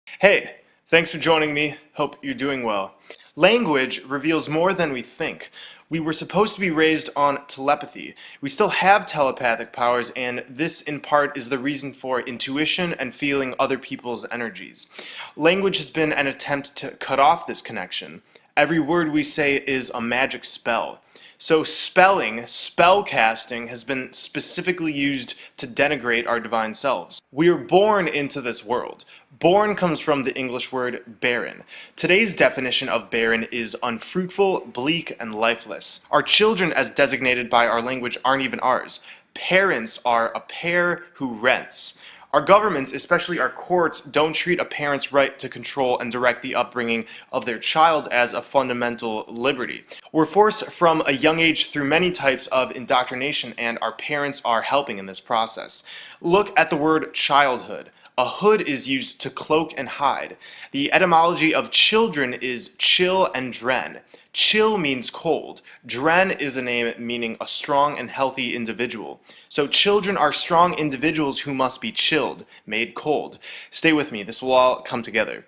Hey, thanks for joining me. Hope you're doing well. Language reveals more than we think. We were supposed to be raised on telepathy. We still have telepathic powers, and this in part is the reason for intuition and feeling other people's energies. Language has been an attempt to cut off this connection. Every word we say is a magic spell. So spelling, spell casting, has been specifically used to denigrate our divine selves. We are born into this world. Born comes from the English word barren. Today's definition of barren is unfruitful, bleak, and lifeless. Our children, as designated by our language, aren't even ours. Parents are a pair who rents. Our governments, especially our courts, don't treat a parent's right to control and direct the upbringing of their child as a fundamental liberty. We're forced from a young age through many types of indoctrination, and our parents are helping in this process. Look at the word childhood. A hood is used to cloak and hide. The etymology of children is chill and dren. Chill means cold. Dren is a name meaning a strong and healthy individual. So children are strong individuals who must be chilled, made cold. Stay with me, this will all come together.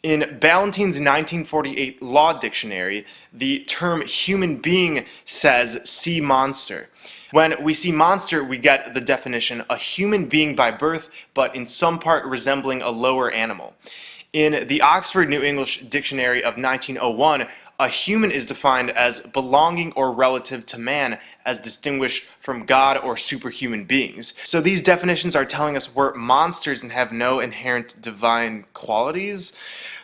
In Ballantyne's 1948 Law Dictionary, the term human being says sea monster. When we see monster, we get the definition, a human being by birth, but in some part resembling a lower animal. In the Oxford New English Dictionary of 1901, a human is defined as belonging or relative to man, as distinguished from God or superhuman beings. So these definitions are telling us we're monsters and have no inherent divine qualities.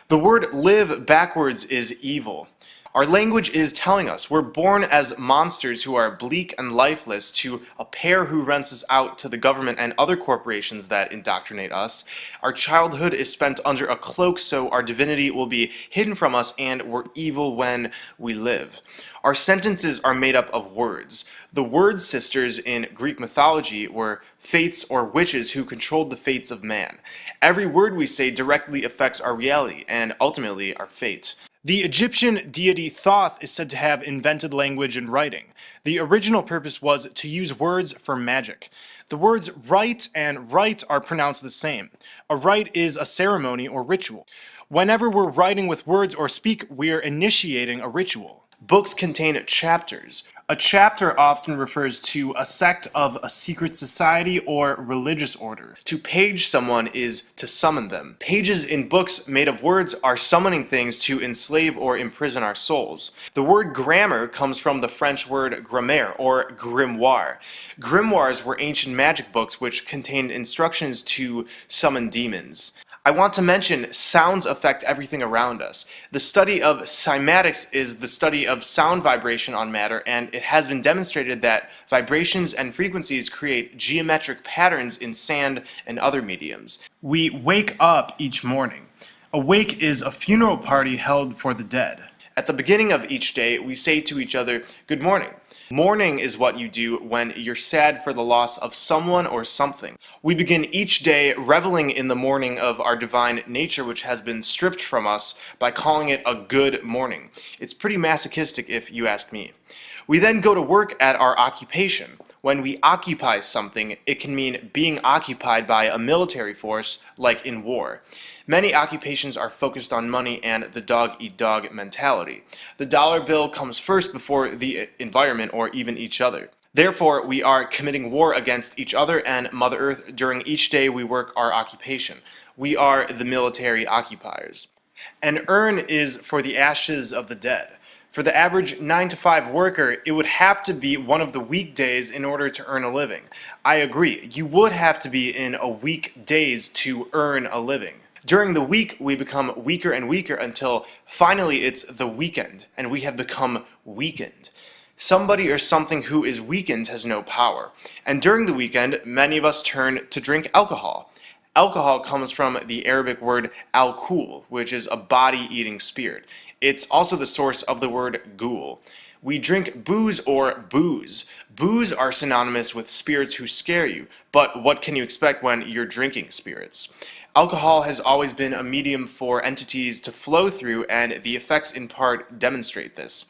The word live backwards is evil. Our language is telling us we're born as monsters who are bleak and lifeless to a pair who rents us out to the government and other corporations that indoctrinate us. Our childhood is spent under a cloak, so our divinity will be hidden from us, and we're evil when we live. Our sentences are made up of words. The word sisters in Greek mythology were fates or witches who controlled the fates of man. Every word we say directly affects our reality and ultimately our fate. The Egyptian deity Thoth is said to have invented language and writing. The original purpose was to use words for magic. The words write and write are pronounced the same. A rite is a ceremony or ritual. Whenever we're writing with words or speak, we're initiating a ritual. Books contain chapters. A chapter often refers to a sect of a secret society or religious order. To page someone is to summon them. Pages in books made of words are summoning things to enslave or imprison our souls. The word grammar comes from the French word grammaire or grimoire. Grimoires were ancient magic books which contained instructions to summon demons. I want to mention sounds affect everything around us. The study of cymatics is the study of sound vibration on matter, and it has been demonstrated that vibrations and frequencies create geometric patterns in sand and other mediums. We wake up each morning. A wake is a funeral party held for the dead. At the beginning of each day, we say to each other, "Good morning." Mourning is what you do when you're sad for the loss of someone or something. We begin each day reveling in the morning of our divine nature, which has been stripped from us, by calling it a good morning. It's pretty masochistic if you ask me. We then go to work at our occupation. When we occupy something, it can mean being occupied by a military force, like in war. Many occupations are focused on money and the dog-eat-dog mentality. The dollar bill comes first before the environment or even each other. Therefore, we are committing war against each other and Mother Earth during each day we work our occupation. We are the military occupiers. An urn is for the ashes of the dead. For the average 9-to-5 worker, it would have to be one of the weekdays in order to earn a living. I agree, you would have to be in a weekdays to earn a living. During the week, we become weaker and weaker until finally it's the weekend, and we have become weakened. Somebody or something who is weakened has no power. And during the weekend, many of us turn to drink alcohol. Alcohol comes from the Arabic word al-kul, which is a body-eating spirit. It's also the source of the word ghoul. We drink booze or booze. Booze are synonymous with spirits who scare you, but what can you expect when you're drinking spirits? Alcohol has always been a medium for entities to flow through, and the effects in part demonstrate this.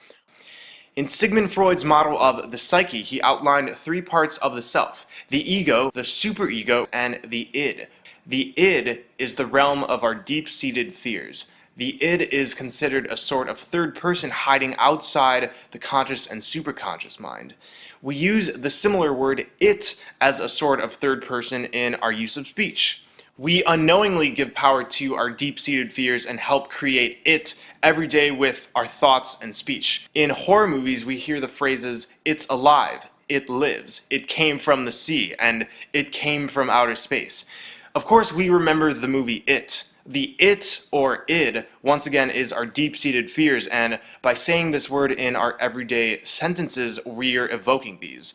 In Sigmund Freud's model of the psyche, he outlined three parts of the self: the ego, the superego, and the id. The id is the realm of our deep-seated fears. The id is considered a sort of third person hiding outside the conscious and superconscious mind. We use the similar word it as a sort of third person in our use of speech. We unknowingly give power to our deep-seated fears and help create it every day with our thoughts and speech. In horror movies, we hear the phrases, "It's alive," "It lives," "It came from the sea," and "It came from outer space." Of course, we remember the movie It. The it, or id, once again is our deep-seated fears, and by saying this word in our everyday sentences, we're evoking these.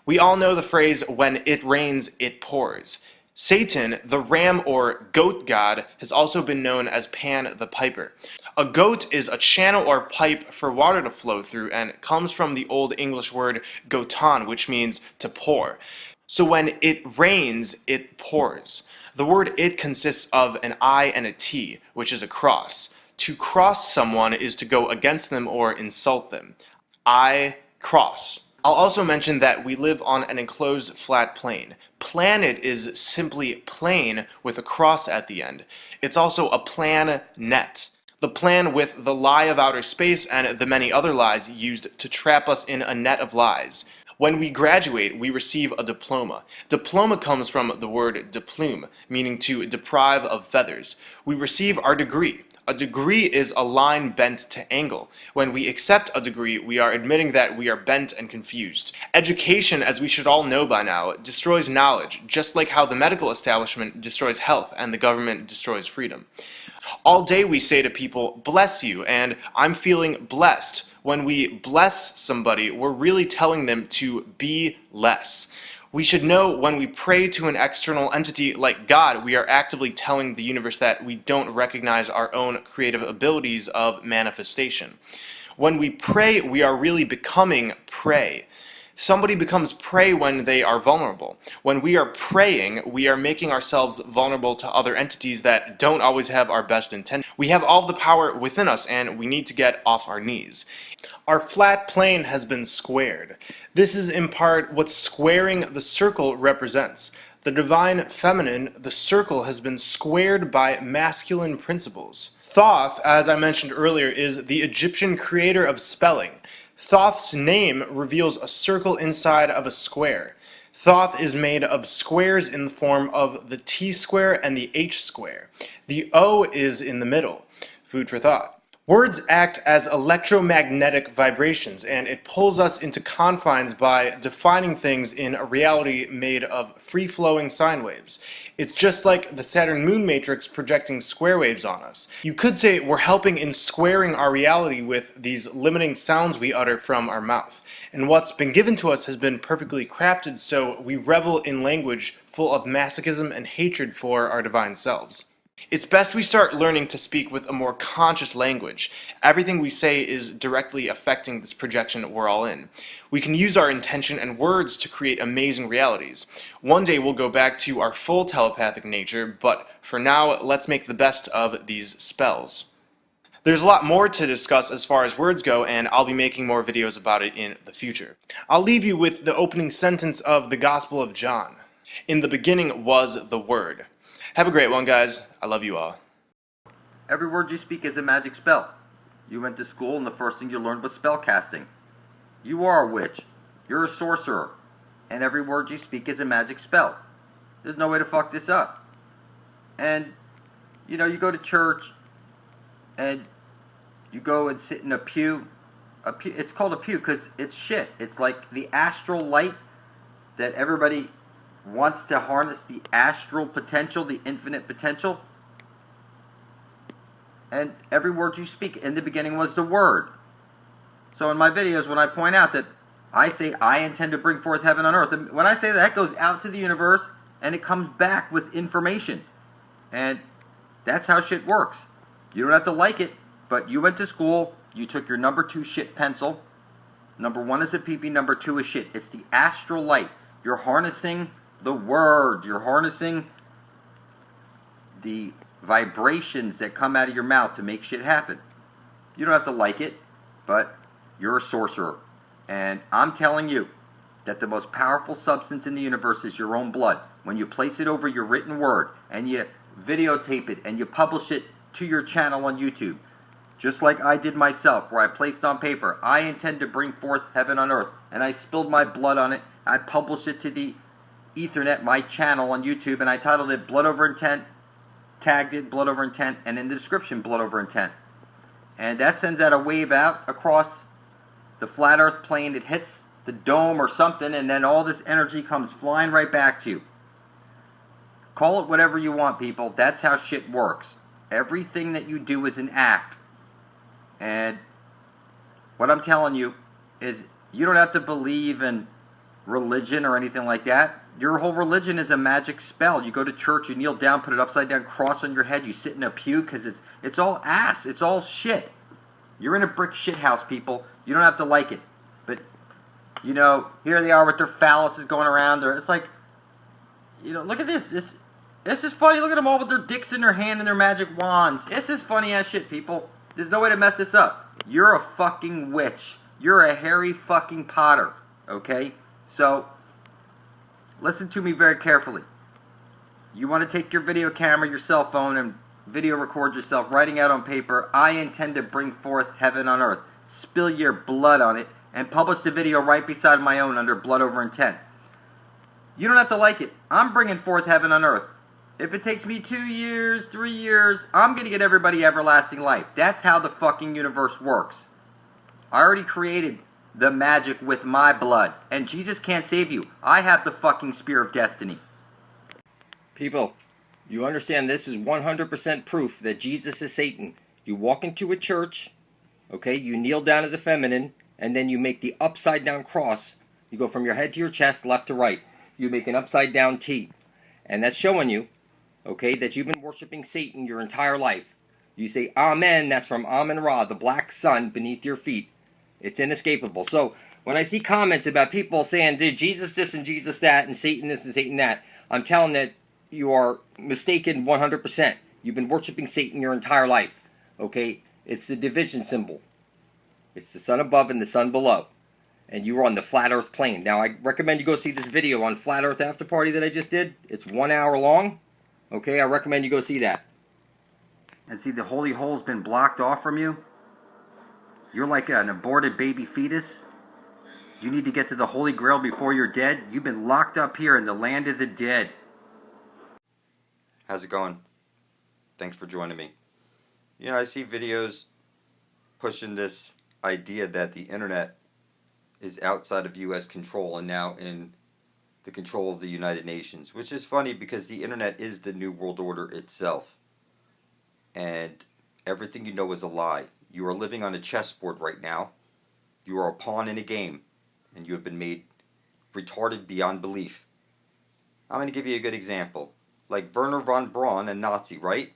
We all know the phrase, "When it rains, it pours." Satan, the ram or goat god, has also been known as Pan the Piper. A goat is a channel or pipe for water to flow through and comes from the Old English word gotan, which means to pour. So when it rains, it pours. The word it consists of an I and a T, which is a cross. To cross someone is to go against them or insult them. I cross. I'll also mention that we live on an enclosed flat plane. Planet is simply plane with a cross at the end. It's also a plan-net. The plan with the lie of outer space and the many other lies used to trap us in a net of lies. When we graduate, we receive a diploma. Diploma comes from the word deplume, meaning to deprive of feathers. We receive our degree. A degree is a line bent to angle. When we accept a degree, we are admitting that we are bent and confused. Education, as we should all know by now, destroys knowledge, just like how the medical establishment destroys health and the government destroys freedom. All day we say to people, "Bless you," and "I'm feeling blessed." When we bless somebody, we're really telling them to be less. We should know when we pray to an external entity like God, we are actively telling the universe that we don't recognize our own creative abilities of manifestation. When we pray, we are really becoming prey. Somebody becomes prey when they are vulnerable. When we are praying, we are making ourselves vulnerable to other entities that don't always have our best intent. We have all the power within us, and we need to get off our knees. Our flat plane has been squared. This is in part what squaring the circle represents. The divine feminine, the circle, has been squared by masculine principles. Thoth, as I mentioned earlier, is the Egyptian creator of spelling. Thoth's name reveals a circle inside of a square. Thoth is made of squares in the form of the T-square and the H-square. The O is in the middle. Food for thought. Words act as electromagnetic vibrations, and it pulls us into confines by defining things in a reality made of free-flowing sine waves. It's just like the Saturn-Moon matrix projecting square waves on us. You could say we're helping in squaring our reality with these limiting sounds we utter from our mouth. And what's been given to us has been perfectly crafted, so we revel in language full of masochism and hatred for our divine selves. It's best we start learning to speak with a more conscious language. Everything we say is directly affecting this projection we're all in. We can use our intention and words to create amazing realities. One day we'll go back to our full telepathic nature, but for now, let's make the best of these spells. There's a lot more to discuss as far as words go, and I'll be making more videos about it in the future. I'll leave you with the opening sentence of the Gospel of John. In the beginning was the Word. Have a great one, guys. I love you all. Every word you speak is a magic spell. You went to school and the first thing you learned was spell casting. You are a witch. You're a sorcerer. And every word you speak is a magic spell. There's no way to fuck this up. And, you go to church and you go and sit in a pew. It's called a pew because it's shit. It's like the astral light that everybody wants to harness, the astral potential, the infinite potential. And every word you speak, in the beginning was the Word. So in my videos, when I point out that I say I intend to bring forth heaven on earth, and when I say that goes out to the universe and it comes back with information. And that's how shit works. You don't have to like it, but you went to school, you took your number 2 shit pencil. Number 1 is a pee-pee, number 2 is shit. It's the astral light. You're harnessing the word. You're harnessing the vibrations that come out of your mouth to make shit happen. You don't have to like it, but you're a sorcerer. And I'm telling you that the most powerful substance in the universe is your own blood. when you place it over your written word and you videotape it and you publish it to your channel on YouTube, just like I did myself, where I placed on paper, I intend to bring forth heaven on earth, and I spilled my blood on it, I published it to the Ethernet, my channel on YouTube, and I titled it Blood Over Intent, tagged it Blood Over Intent, and in the description, Blood Over Intent. And that sends out a wave out across the flat earth plane. It hits the dome or something, and then all this energy comes flying right back to you. Call it whatever you want, people. That's how shit works. Everything that you do is an act. And what I'm telling you is you don't have to believe in religion or anything like that. Your whole religion is a magic spell. You go to church, you kneel down, put it upside down, cross on your head, you sit in a pew, because it's all ass. It's all shit. You're in a brick shit house, people. You don't have to like it. But, you know, here they are with their phalluses going around. It's like, you know, look at this. This is funny. Look at them all with their dicks in their hand and their magic wands. It's just funny ass shit, people. There's no way to mess this up. You're a fucking witch. You're a Harry fucking Potter. Okay? So, listen to me very carefully. You want to take your video camera, your cell phone, and video record yourself writing out on paper, I intend to bring forth heaven on earth. Spill your blood on it, and publish the video right beside my own under Blood Over Intent. You don't have to like it. I'm bringing forth heaven on earth. If it takes me 2 years, 3 years, I'm going to get everybody everlasting life. That's how the fucking universe works. I already created the magic with my blood, and Jesus can't save you. I have the fucking spear of destiny. People, you understand this is 100% proof that Jesus is Satan. You walk into a church, okay, you kneel down to the feminine, and then you make the upside down cross. You go from your head to your chest, left to right. You make an upside down T. And that's showing you, okay, that you've been worshiping Satan your entire life. You say Amen, that's from Amen-Ra, the black sun beneath your feet. It's inescapable. So when I see comments about people saying, did Jesus this and Jesus that, and Satan this and Satan that, I'm telling that you are mistaken 100%. You've been worshiping Satan your entire life. Okay? It's the division symbol. It's the sun above and the sun below. And you are on the flat earth plane. Now, I recommend you go see this video on Flat Earth After Party that I just did. It's 1 hour long. Okay? I recommend you go see that. And see, the holy hole's been blocked off from you. You're like an aborted baby fetus. You need to get to the Holy Grail before you're dead. You've been locked up here in the land of the dead. How's it going? Thanks for joining me. You know, I see videos pushing this idea that the internet is outside of U.S. control and now in the control of the United Nations, which is funny because the internet is the New World Order itself. And everything you know is a lie. You are living on a chessboard right now. You are a pawn in a game, and you have been made retarded beyond belief. I'm going to give you a good example. Like Werner von Braun, a Nazi, right?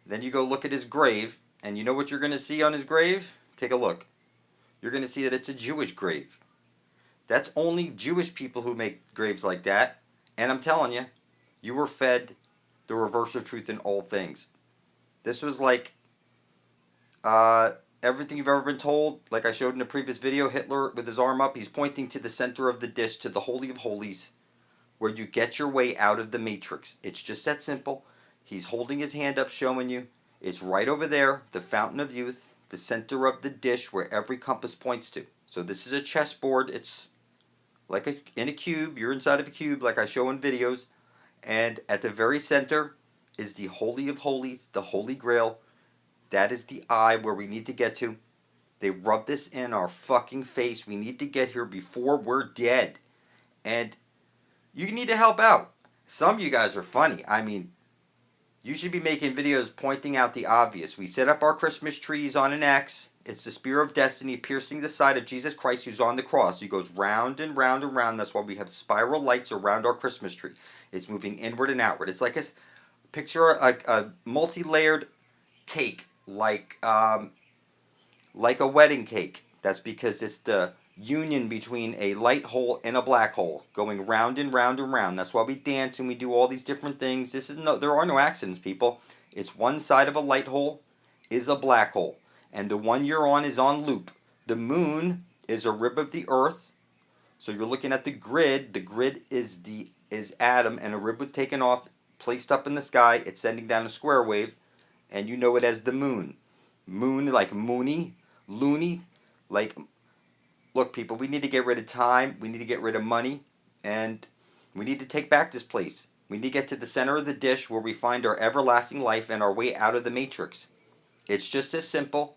Then you go look at his grave, and you know what you're going to see on his grave? Take a look. You're going to see that it's a Jewish grave. That's only Jewish people who make graves like that. And I'm telling you, you were fed the reverse of truth in all things. This was like everything you've ever been told. Like I showed in a previous video, Hitler with his arm up, he's pointing to the center of the dish, to the Holy of Holies, where you get your way out of the matrix. It's just that simple. He's holding his hand up showing you. It's right over there, the fountain of youth, the center of the dish where every compass points to. So this is a chessboard. It's like in a cube. You're inside of a cube like I show in videos. And at the very center is the Holy of Holies, the Holy Grail. That is the eye where we need to get to. They rub this in our fucking face. We need to get here before we're dead. And you need to help out. Some of you guys are funny. I mean, you should be making videos pointing out the obvious. We set up our Christmas trees on an X. It's the spear of destiny piercing the side of Jesus Christ who's on the cross. He goes round and round and round. That's why we have spiral lights around our Christmas tree. It's moving inward and outward. It's like picture a multi-layered cake, like a wedding cake. That's because it's the union between a light hole and a black hole, going round and round and round. That's why we dance and we do all these different things. There are no accidents, people. It's one side of a light hole is a black hole, and the one you're on is on loop. The moon is a rib of the earth, so you're looking at the grid. The grid is the is Adam, and a rib was taken off, placed up in the sky. It's sending down a square wave, and you know it as the moon. Moon like moony, loony, like... Look, people, we need to get rid of time, we need to get rid of money, and we need to take back this place. We need to get to the center of the dish where we find our everlasting life and our way out of the matrix. It's just as simple.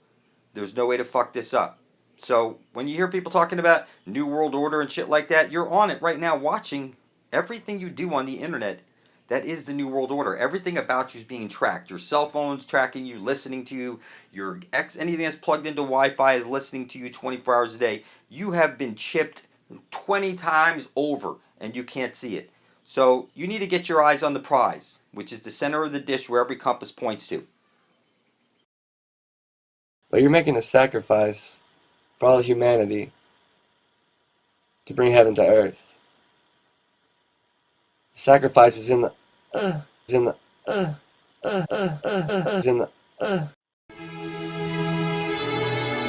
There's no way to fuck this up. So, when you hear people talking about New World Order and shit like that, you're on it right now watching everything you do on the internet. That is the New World Order. Everything about you is being tracked. Your cell phone's tracking you, listening to you. Anything that's plugged into Wi-Fi is listening to you 24 hours a day. You have been chipped 20 times over, and you can't see it. So you need to get your eyes on the prize, which is the center of the dish where every compass points to. But you're making a sacrifice for all humanity to bring heaven to earth. The sacrifice is in the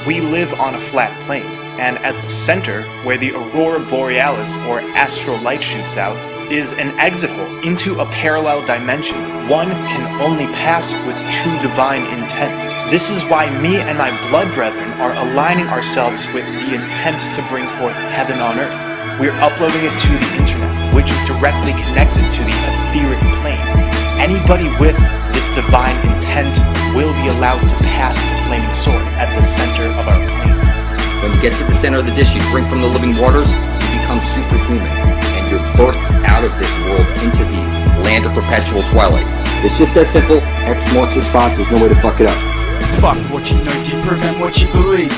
We live on a flat plane, and at the center, where the aurora borealis or astral light shoots out, is an exit hole into a parallel dimension. One can only pass with true divine intent. This is why me and my blood brethren are aligning ourselves with the intent to bring forth heaven on earth. We're uploading it to the internet, which is directly connected to the etheric plane. Anybody with this divine intent will be allowed to pass the flaming sword at the center of our plane. When you get to the center of the dish, you drink from the living waters, you become superhuman, and you're birthed out of this world into the land of perpetual twilight. It's just that simple. X marks the spot. There's no way to fuck it up. Fuck what you know, deprogram what you believe.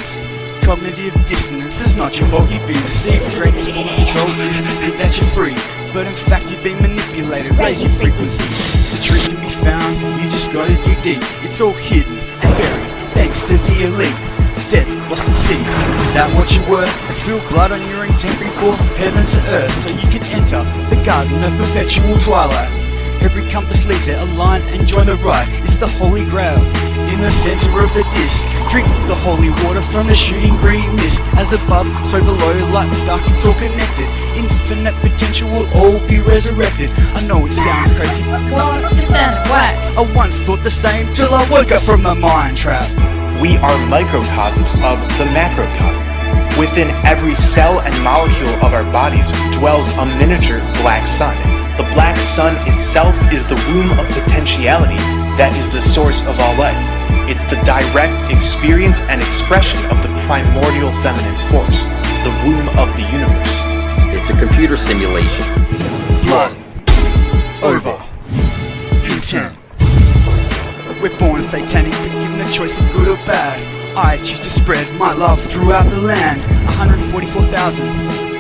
Cognitive dissonance is not your fault, you've been deceived. The greatest form of control is to think that you're free, but in fact you're being manipulated. Raise your frequency. The truth can be found, you just gotta dig deep. It's all hidden and buried, thanks to the elite. Dead, lost at sea, is that what you're worth? Spill blood on your intent, bring forth heaven to earth, so you can enter the garden of perpetual twilight. Every compass leads it, align and join the right. It's the holy grail, in the center of the disc. Drink the holy water from the shooting green mist. As above, so below, light and dark, it's all connected. Infinite potential will all be resurrected. I know it sounds crazy, but Well, it sounded whack. I once thought the same till I woke up from the mind trap. We are microcosms of the macrocosm. Within every cell and molecule of our bodies dwells a miniature black sun. The black sun itself is the womb of potentiality that is the source of all life. It's the direct experience and expression of the primordial feminine force, the womb of the universe. It's a computer simulation. Blood over intent. We're born satanic, but given a choice of good or bad. I choose to spread my love throughout the land. 144,000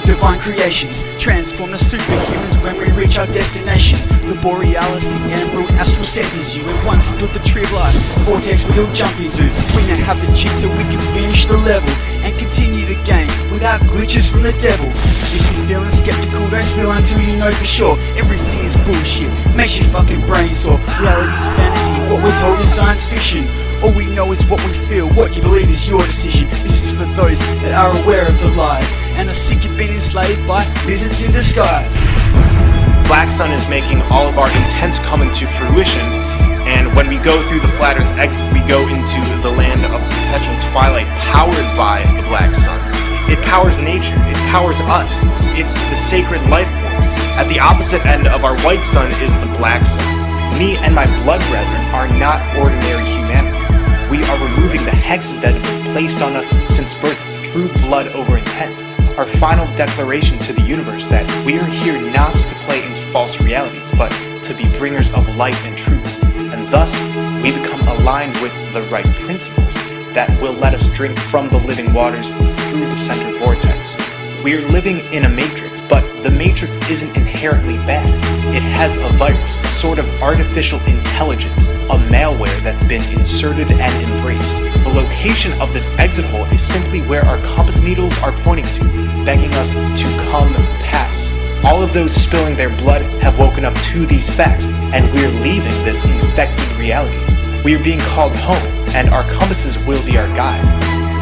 divine creations transform to superhumans when we reach our destination. The borealis, the emerald astral centers you, and once stood the tree of life vortex we'll jump into. We now have the cheat so we can finish the level and continue the game without glitches from the devil. If you're feeling skeptical, don't spill until you know for sure everything is bullshit, makes your fucking brain sore. Reality's a fantasy, what we're told is science fiction. All we know is what we feel, what you believe is your decision. This is for those that are aware of the lies and are sick of being enslaved by lizards in disguise. Black Sun is making all of our intent come into fruition, and when we go through the flat earth exit, we go into the land of perpetual twilight powered by the Black Sun. It powers nature, it powers us, it's the sacred life force. At the opposite end of our white sun is the Black Sun. Me and my blood brethren are not ordinary humanity. We are removing the hexes that have been placed on us since birth through blood over intent. Our final declaration to the universe that we are here not to play into false realities, but to be bringers of light and truth. And thus, we become aligned with the right principles that will let us drink from the living waters through the center vortex. We are living in a matrix, but the matrix isn't inherently bad. It has a virus, a sort of artificial intelligence, a malware that's been inserted and embraced. The location of this exit hole is simply where our compass needles are pointing to, begging us to come pass. All of those spilling their blood have woken up to these facts, and we're leaving this infected reality. We are being called home, and our compasses will be our guide.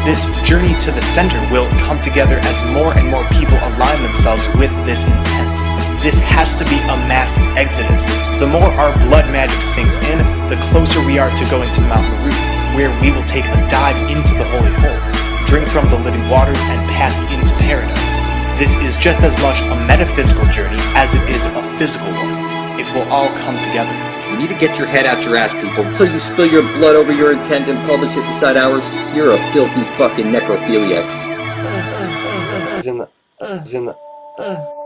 This journey to the center will come together as more and more people align themselves with this intent. This has to be a mass exodus. The more our blood magic sinks in, the closer we are to going to Mount Meru, where we will take a dive into the holy hole, drink from the living waters, and pass into paradise. This is just as much a metaphysical journey as it is a physical one. It will all come together. You need to get your head out your ass, people. Until you spill your blood over your intent and publish it inside ours, you're a filthy fucking necrophiliac. Is in the